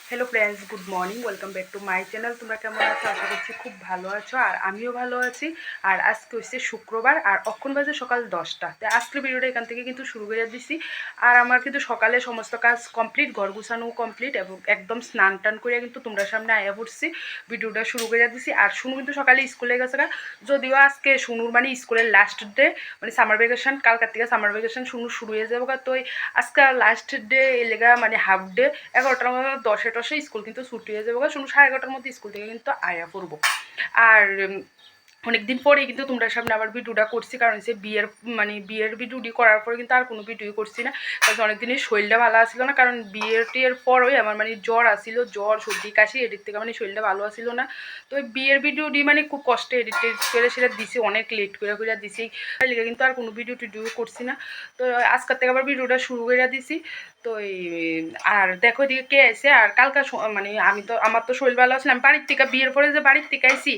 Hello friends, good morning. Welcome back to my channel. তোমরা কেমন আছো? আশা করছি খুব ভালো আছো, আর আমিও ভালো আছি। আর আজকে হচ্ছে শুক্রবার, আর অক্ষণ বাজে সকাল 10টা। তো আজকের ভিডিওটা এখান থেকে কিন্তু শুরু করে দিছি। আর আমার কিন্তু সকালে সমস্ত কাজ কমপ্লিট, ঘর গুছানো কমপ্লিট, এবং একদম স্নান টান করে কিন্তু তোমরা সামনে আয়া পড়ছি, ভিডিওটা শুরু করে দিছি। আর শুনু কিন্তু সকালে স্কুলে গেছে, যদিও আজকে শুনুর মানে স্কুলের লাস্ট ডে, মানে সামার ভ্যাকেশন, কালকার থেকে সামার ভ্যাকেশন শুনু শুরু হয়ে যাবো। তো আজকে লাস্ট ডে এলেগা মানে হাফ ডে, 11টার মধ্যে 10-10 স্কুল কিন্তু ছুটি হয়ে যাবো। শুনু 11:30 মধ্যে স্কুল থেকে কিন্তু আয়া পড়বো। আর অনেকদিন পরে কিন্তু তোমরা সামনে আবার ভিডিওটা করছি, কারণ হচ্ছে বিয়ের ভিডিওটি করার পরে কিন্তু আর কোনো ভিডিও করছি না, কারণ অনেকদিনই শরীরটা ভালো আসছিল না। কারণ বিয়ের পরই আমার মানে জ্বর আসছিল, জ্বর সর্দি কাশি, এদিক থেকে মানে শরীরটা ভালো আসছিল না। তো ওই বিয়ের ভিডিওটি মানে খুব কষ্টে এডিট করে সেটা দিছি, অনেক লেট করে দিছি, লেগে কিন্তু আর কোনো ভিডিও করছি না। তো আজকের থেকে আবার ভিডিওটা শুরু করে দিছি। তো আর দেখো এদিকে কে আছে। আর কালকা মানে আমার তো শরীর ভালো আছে না, আমি বাড়ির থেকে বিয়ের পরে যে বাড়ির থেকে আইসি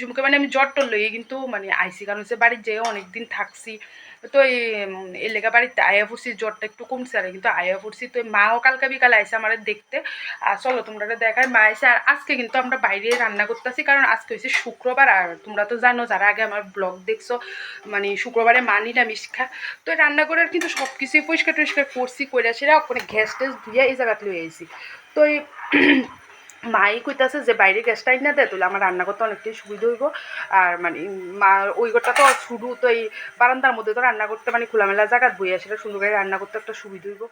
সুমকে মানে আমি জ্বর টর লইয়ে কিন্তু মানে আইসি, কারণ হচ্ছে বাড়ির যেয়ে অনেকদিন থাকছি। তো এই লেগা বাড়িতে আয়া পড়ছি, জ্বরটা একটু কমছে আর কিন্তু আয়া পড়ছি। তো মাও কালকা বিকালে আইসে আমার দেখতে। আর চলো তোমরা দেখায় মা আইসে। আর আজকে কিন্তু আমরা বাইরে রান্না করতেছি, কারণ আজকে হচ্ছে শুক্রবার। আর তোমরা তো জানো যারা আগে আমার ব্লগ দেখছো, মানে শুক্রবারে মা নিরামিষ খা। তো রান্না করে কিন্তু সব কিছুই পরিষ্কার টরিষ্কার করছি, কইরা সেরা ওখানে গ্যাস ট্যাস ধুয়ে এই জায়গাতে লয়ে আইছি। তো মাই কইতাছে যে বাইরে গ্যাসটা না দেয়, তাহলে আমার রান্না করতে অনেকটাই সুবিধা হইব। আর মানে মা ওই ঘরটা তো শুরু, তো এই বারান্দার মধ্যে তো রান্না করতে মানে খোলামেলা জায়গা বইয়া সেটা সুন্দর করে রান্না করতে একটা সুবিধা হইব।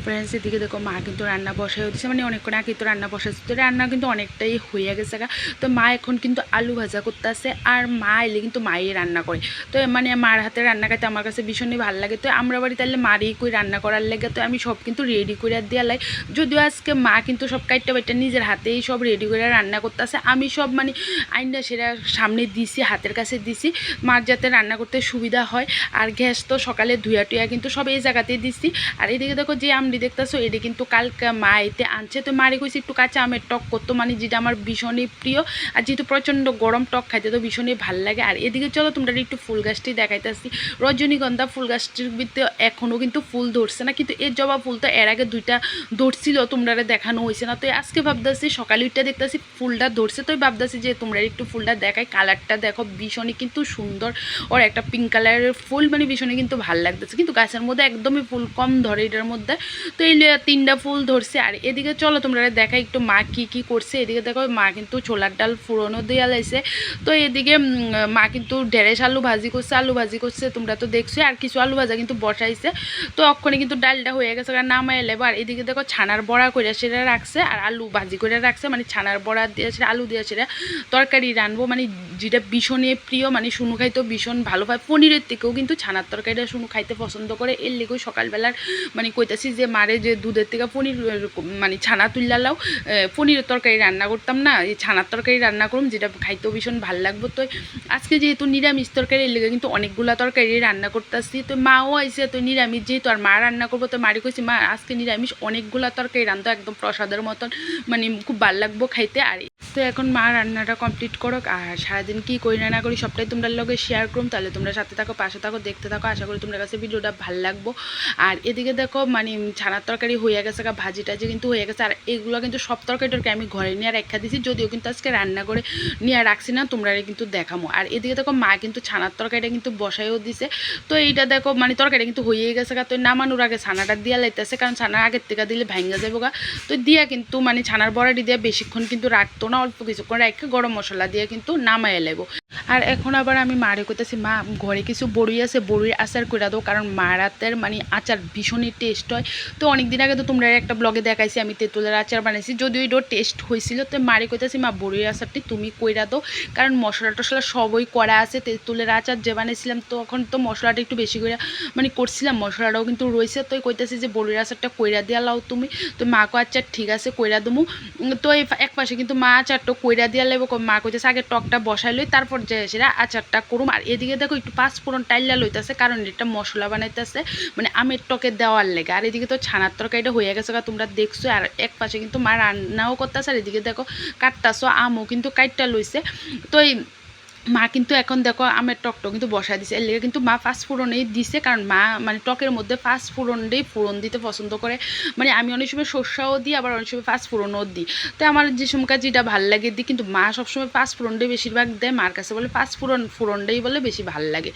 ফ্রেন্ডস এদিকে দেখো মা কিন্তু রান্না বসাই হচ্ছে, মানে অনেকক্ষণ আগে তো রান্না বসাচ্ছে, তো রান্না কিন্তু অনেকটাই হয়ে গেছে। তো মা এখন কিন্তু আলু ভাজা করতে আসে, আর মা এলে কিন্তু মাই রান্না করে। তো মানে মার হাতে রান্না খাইতে আমার কাছে ভীষণই ভালো লাগে। তো আমরা বাড়ি তাহলে মারই কই রান্না করার লেগে, তো আমি সব কিন্তু রেডি করে দেওয়া লাই। যদিও আজকে মা কিন্তু সব কাইটটা বাইটটা নিজের হাতেই সব রেডি করে রান্না করতে আসে, আমি সব মানে আইনটা সেটা সামনে দিছি, হাতের কাছে দিছি, মার যাতে রান্না করতে সুবিধা হয়। আর গ্যাস তো সকালে ধুয়া টুয়া কিন্তু সব এই জায়গাতেই দিছি। আর এদিকে দেখো যে আমটি দেখতেছো, এটি কিন্তু কালকে মা এতে আনছে। তো মারে কইছি একটু কাঁচা আমের টক করতো, মানে যেটা আমার ভীষণই প্রিয়। আর যেহেতু প্রচণ্ড গরম, টক খাইতে তো ভীষণই ভাল লাগে। আর এদিকে চলো তোমরা একটু ফুল গাছটি দেখাইতেছি। রজনীগন্ধা ফুল গাছটির ভিতরে এখনও কিন্তু ফুল ধরছে না, কিন্তু এর জবা ফুল তো এর আগে 2টা ধরছিল, তোমরা দেখানো হয়েছে না। তো আজকে ভাবতেছি সকালে উঠটা দেখতেছি ফুলটা ধরছে, তো ভাবতেছি যে তোমরা একটু ফুলটা দেখাই। কালারটা দেখো ভীষণই কিন্তু সুন্দর, ওর একটা পিঙ্ক কালারের ফুল, মানে ভীষণই কিন্তু ভাল লাগতেছে। কিন্তু গাছের মধ্যে একদমই ফুল কম ধরে এটার মধ্যে। তো এই 3টা ফুল ধরছে। আর এদিকে চলো তোমরা দেখাই একটু মা কি করছে। এদিকে দেখো মা কিন্তু ছোলার ডাল ফুরনো দিয়ে লাইছে। তো এদিকে মা কিন্তু ঢেঁড়স আলু ভাজি করছে, তোমরা তো দেখছো। আর কিছু আলু ভাজা কিন্তু বসাইছে। তো অক্ষণে কিন্তু ডালটা হয়ে গেছে, কারণ নামাই এলে। আর এদিকে দেখো ছানার বড়া করে সেটা রাখছে, আর আলু ভাজি করে রাখছে, মানে ছানার বড়া দিয়ে সেটা আলু দিয়ে সেটা তরকারি রানবো, মানে যেটা ভীষণই প্রিয়, মানে শুনু খাইতেও ভীষণ ভালো পায়। পনিরের থেকেও কিন্তু ছানার তরকারিটা শুনু খাইতে পছন্দ করে। এর লেগেও সকালবেলার মানে কইতাছি যে মারে যে দুধের থেকে পনির মানে ছানা তুললাও, পনিরের তরকারি রান্না করতাম না, এই ছানার তরকারি রান্না করুম, যেটা খাইতেও ভীষণ ভালো লাগবো। তো আজকে যেহেতু নিরামিষ তরকারি, এর লেগে কিন্তু অনেকগুলা তরকারি রান্না করতেছি। তো মাও আইসে, তো নিরামিষ যেহেতু আর মা রান্না করবো, তো মারি কইছি মা আজকে নিরামিষ অনেকগুলা তরকারি রান্ধো, একদম প্রসাদের মতন, মানে খুব ভালো লাগবো খাইতে। আর তো এখন মা রান্নাটা কমপ্লিট করো, আর সারাদিন কী করি না করি সবটাই তোমরা লগে শেয়ার করুম। তাহলে তোমরা সাথে থাকো, পাশে থাকো, দেখতে থাকো। আশা করি তোমার কাছে ভিডিওটা ভালো লাগবো। আর এদিকে দেখো মানে ছানার তরকারি হয়ে গেছে, ভাজি টাজি কিন্তু হয়ে গেছে। আর এগুলো কিন্তু সব তরকারিটাকে আমি ঘরে নিয়ে রেখা দিছি, যদিও কিন্তু আজকে রান্না করে নিয়ে রাখছি না, তোমরা কিন্তু দেখামো। আর এদিকে দেখো মা কিন্তু ছানার তরকারিটা কিন্তু বসাইও দিছে। তো এইটা দেখো মানে তরকারিটা কিন্তু হয়ে গেছে, তো নামানোর আগে ছানাটা দিয়া লাইতেছে, কারণ ছানা আগের থেকে দিলে ভেঙে যাবো তো দিয়া কিন্তু মানে ছানার বড়াটি দিয়ে বেশিক্ষণ কিন্তু রাখতো না, অল্প কিছুক্ষণ রেখে গরম মশলা দিয়ে কিন্তু নামাই লাইব। আর এখন আবার আমি মারে কইতেছি মা ঘরে কিছু বড়ি আছে, বড়ির আচার করে দাও, কারণ মার হাতের মানে আচার ভীষণই টেস্ট হয়। তো অনেকদিন আগে তো তোমরা একটা ব্লগে দেখাইছি আমি তেঁতুলের আচার বানাইছি, যদিও এটাও টেস্ট হয়েছিল। তো মারে কইতেছি মা বড়ির আচারটি তুমি কইরা দাও, কারণ মশলা টশলা সবই করা আছে। তেঁতুলের আচার যে বানিয়েছিলাম তখন তো মশলাটা একটু বেশি করে মানে করছিলাম, মশলাটাও কিন্তু রয়েছে। তো কইতেছি যে বড়ির আচারটা কইরা দিয়া লাও তুমি। তো মা কো আচ্ছা ঠিক আছে কইরা দেবো। তো এই এক পাশে কিন্তু মা আচারটা কইরা দিয়া লাগবো, মা কইতেছে আগে টকটা বসাই লই, তারপর যে সেটা আচারটা করুম। আর এদিকে দেখো একটু পাঁচফোড়ন টাইলা লইতেছে, কারণ এটা মশলা বানাইতেছে মানে আমের টকে দেওয়ার লেগে। আর এদিকে তো ছানার তরকারিটা হয়ে গেছে তোমরা দেখছো। আর এক পাশে কিন্তু মা রান্নাও করতেছে, আর এদিকে দেখো কাটতাছো আমও কিন্তু কাটটা লইছে। তো এই মা কিন্তু এখন দেখো আমের টকটা কিন্তু বসায় দিছে, এর লেগে কিন্তু মা পাঁচফোড়নেই দিছে, কারণ মা মানে টকের মধ্যে পাঁচফোড়নটাই ফোড়ন দিতে পছন্দ করে। মানে আমি অনেক সময় সর্ষাও দিই, আবার অনেক সময় পাঁচফোড়নও দিই। তো আমার যে সময়কার যেটা ভালো লাগে দিই, কিন্তু মা সবসময় পাঁচফোড়নটাই বেশিরভাগ দেয়। মার কাছে বলে ফোড়নটাই বলে বেশি ভালো লাগে।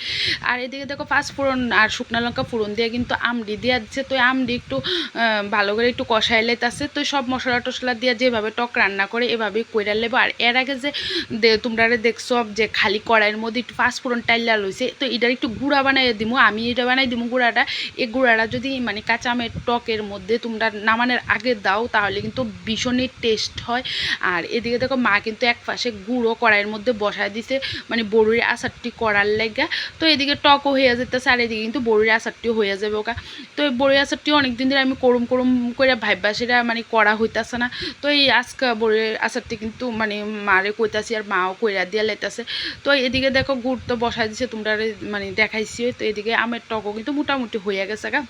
আর এদিকে দেখো পাঁচফোড়ন আর শুকনো লঙ্কা ফোড়ন দিয়ে কিন্তু আমডি দিয়ে দিচ্ছে। তো আমডি একটু ভালো করে একটু কষাই লাইতেছে। তো সব মশলা টশলা দিয়ে যেভাবে টক রান্না করে এভাবেই কইরা লেবো। আর এর আগে যে তোমরা দেখছো যে খালি কড়াইয়ের মধ্যে একটু পাঁচফোড়ন টাইলা লইছে, তো এটার একটু গুঁড়া বানাই দিমু। আমি এটা বানাই দিমু গুঁড়াটা। এই গুঁড়াটা যদি মানে কাঁচা আমের টকের মধ্যে তোমরা নামানোর আগে দাও, তাহলে কিন্তু ভীষণই টেস্ট হয়। আর এদিকে দেখো মা কিন্তু এক পাশে গুঁড়ো কড়াইয়ের মধ্যে বসায় দিছে, মানে বড়ির আচারটি করার লেগা। তো এদিকে টকও হয়ে যেতেছে, আর এদিকে কিন্তু বড়ির আচারটিও হয়ে যাবে ওকা। তো এই বড়ির আচারটিও অনেকদিন ধরে আমি করুম করে ভাইবা সেটা মানে করা হইতেছে না। তো এই আজকে বড়ির আচারটি কিন্তু মানে মারে কইতাছি, আর মাও কইরা দিয়া লাইতাছে। তো এদিকে দেখো গুড় তো বসাই দিছে, তোমরা মানে দেখাইছি। তো এদিকে আমের টকও কিন্তু মোটামুটি হয়ে গেছে গা।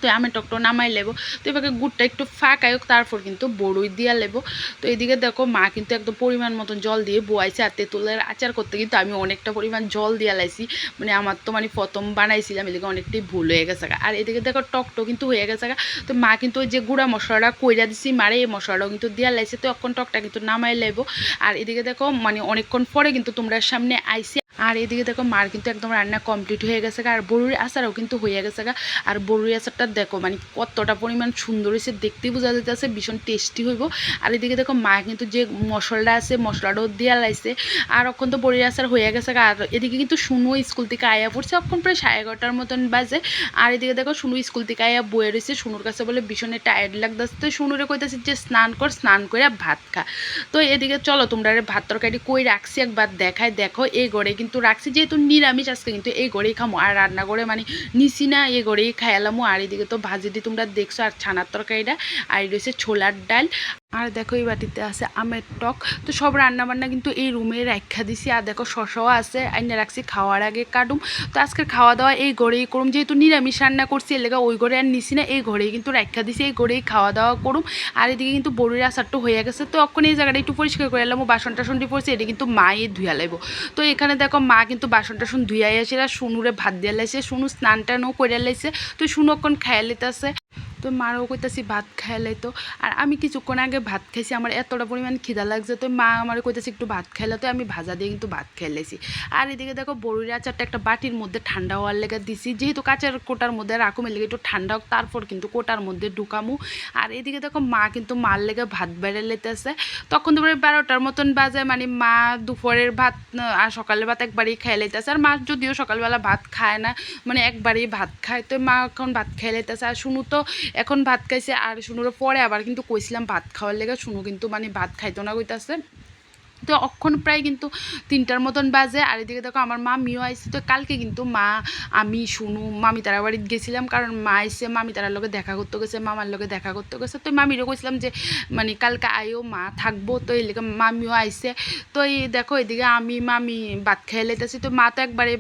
তো আমের টকটা নামাই লেবো। তো এবার গুড়টা একটু ফাঁকায় তারপর কিন্তু বড়ই দিয়া লেবো। তো এদিকে দেখো মা কিন্তু একদম পরিমাণ মতন জল দিয়ে বোয়াইছে। আর তেঁতুলের আচার করতে কিন্তু আমি অনেকটা পরিমাণ জল দিয়া লাইছি, মানে আমার তো মানে প্রথম বানাইছিলাম, এদিকে অনেকটাই ভুল হয়ে গেছে। আর এদিকে দেখো টকটো কিন্তু হয়ে গেছে। তো মা কিন্তু ওই যে গুঁড়া মশলাটা কইরা দিছি মারে, এই মশলাটাও কিন্তু দিয়া লাইছে। তো এখন টকটা কিন্তু নামাই লেবো। আর এদিকে দেখো মানে অনেকক্ষণ পরে কিন্তু তোমরা সামনে আইসি। আর এদিকে দেখো মার কিন্তু একদম রান্না কমপ্লিট হয়ে গেছে। আর বড়ির আচারও কিন্তু হয়ে গেছে। আর বড়ির আচারটা দেখো মানে কতটা পরিমাণ সুন্দর হয়েছে, দেখতেই বোঝা যাইতেছে ভীষণ টেস্টি হইব। আর এদিকে দেখো মা কিন্তু যে মশলাটা আছে মশলাটাও দিয়া লাইছে। আর এখন তো বড়ির আচার হয়ে গেছে। আর এদিকে কিন্তু শুনু স্কুল থেকে আয়া পড়ছে, এখন প্রায় 11:30 মতন বাজে। আর এদিকে দেখো শুনু স্কুল থেকে আয়া বয়ে রয়েছে। শুনুর কাছে বলে ভীষণে টায়ার্ড লাগতেছে। তো শুনুরে কইতেছে যে স্নান কর, স্নান করে ভাত খা। তো এদিকে চলো তোমরা ভাত তরকারি কই রাখছি একবার দেখায়। দেখো এই গড়ে কিন্তু রাখছি, যেহেতু নিরামিষ আজকে কিন্তু এই গড়েই খামো। আর রান্না করে মানে নিছি না, এই গড়েই খাইলামো। আর এদিকে তো ভাজিটি তোমরা দেখছো, আর ছানার তরকারিটা, আর রয়েছে ছোলার ডাল। আর দেখো এই বাটিতে আছে আমের টক। তো সব রান্নাবান্না কিন্তু এই রুমে রাখা দিছি। আর দেখো শসাও আছে, আইনে রাখছি খাওয়ার আগে কাটুম। তো আজকের খাওয়া দাওয়া এই ঘরেই করুম, যেহেতু নিরামিষ রান্না করছি এর লেগে ওই ঘরে আর নিছি না, এই ঘরেই কিন্তু রাখা দিছি, এই ঘরেই খাওয়া দাওয়া করুম। আর এদিকে কিন্তু বড়ির আচারটা হয়ে গেছে। তো এখন এই জায়গাটা একটু পরিষ্কার করে এলাম, বাসন টাসনটি পড়ছে, এটা কিন্তু মাই ধুয়া লাইব। তো এখানে দেখো মা কিন্তু বাসন টাসন ধুয়াই আসে, আর শুনুরে ভাত দিয়ে লাইছে, শুনু স্নান টানও করে লাইছে। তো শুনু এখন খাইয়া লিতেছে। তো মারও কইতাছি ভাত খাইলাই। তো আর আমি কিছুক্ষণ আগে ভাত খাইছি, আমার এতটা পরিমাণ খিদা লাগছে। তো মা আমার কইতাছি একটু ভাত খাইলে, তো আমি ভাজা দিয়ে কিন্তু ভাত খাইলাইছি। আর এদিকে দেখো বড়ির আচারটা একটা বাটির মধ্যে ঠান্ডা হওয়ার লেগে দিছি, যেহেতু কাঁচের কোটার মধ্যে রাখুম, এর লেগে একটু ঠান্ডা হোক তারপর কিন্তু কোটার মধ্যে ঢুকামু। আর এদিকে দেখো মা কিন্তু মার লেগে ভাত বেড়ে লেতেছে। তখন তো 12টার মতন বাজে, মানে মা দুপুরের ভাত আর সকালের ভাত একবারই খাই লাইতেছে। আর মা যদিও সকালবেলা ভাত খায় না, মানে একবারই ভাত খায়। তো মা এখন ভাত খাই লাইতেছে। আর শুনু তো এখন ভাত খাইছে। আর শুনুর পরে আবার কিন্তু কইছিলাম ভাত খাওয়ার লেগে, শুনু কিন্তু মানে ভাত খাইতো না কইতাছে। তো অক্ষণ প্রায় কিন্তু 3টার মতন বাজে। আর এদিকে দেখো আমার মামিও আইসে। তো কালকে কিন্তু মা, আমি, শুনু মামি তারা বাড়িতে গেছিলাম, কারণ মা আইসে মামি তারার লোকে দেখা করতে গেছে, মামার লোকে দেখা করতে গেছে। তো মামিরও কইছিলাম যে মানে কালকে আইও, মা থাকবো। তো এই লেগে মামিও আইসে। তো এই দেখো এদিকে আমি মামি ভাত খেয়ে লেতেছি। তো মা তো একবারই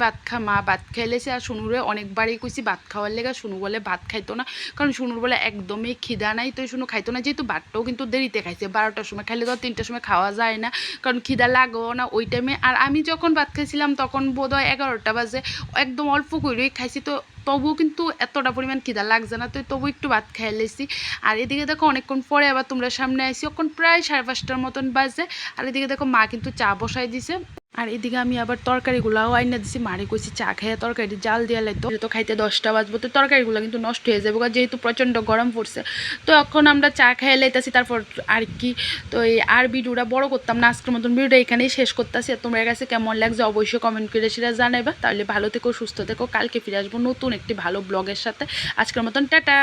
মা ভাত খেয়ে লেছে। আর শুনুরে অনেকবারই কইছি ভাত খাওয়ার লেগে, শুনু বলে ভাত খাইতো না, কারণ শুনুর বলে একদমই খিদা নাই। তো শুনু খাইতো না, যেহেতু ভাতটাও কিন্তু দেরিতে খাইছে, 12টার সময় খাইলে তো 3টার সময় খাওয়া যায় না, কারণ খিদা লাগেও না ওই টাইমে। আর আমি যখন ভাত খাইছিলাম তখন বোধহয় 11টা বাজে, একদম অল্প করেই খাইছি। তো তবুও কিন্তু এতটা পরিমাণ খিদা লাগছে না, তো তবু একটু ভাত খাই লেছি। আর এদিকে দেখো অনেকক্ষণ পরে আবার তোমরা সামনে আইসি, এখন প্রায় 5:30টার মতন বাজে। আর এদিকে দেখো মা কিন্তু চা বসাই দিছে। আর এদিকে আমি আবার তরকারিগুলাও আইনা দিছি, মারে কইছি চা খাইয়া তরকারি জাল দিয়া লাইতো, তো খাইতে 10টা বাজবো। তো তরকারিগুলো কিন্তু নষ্ট হয়ে যাবে, যেহেতু প্রচণ্ড গরম পড়ছে। তো এখন আমরা চা খাইয়া লাইতেছি, তারপর আর কি। তো এই আর ভিডিওটা বড় করতাম না, আজকের মতন ভিডিওটা এখানেই শেষ করতেছি। আর তোমার কাছে কেমন লাগছে অবশ্যই কমেন্ট করে সেটা জানাইবা। তাহলে ভালো থেকো, সুস্থ থেকো, কালকে ফিরে আসবো নতুন একটি ভালো ব্লগের সাথে। আজকের মতন টাটা।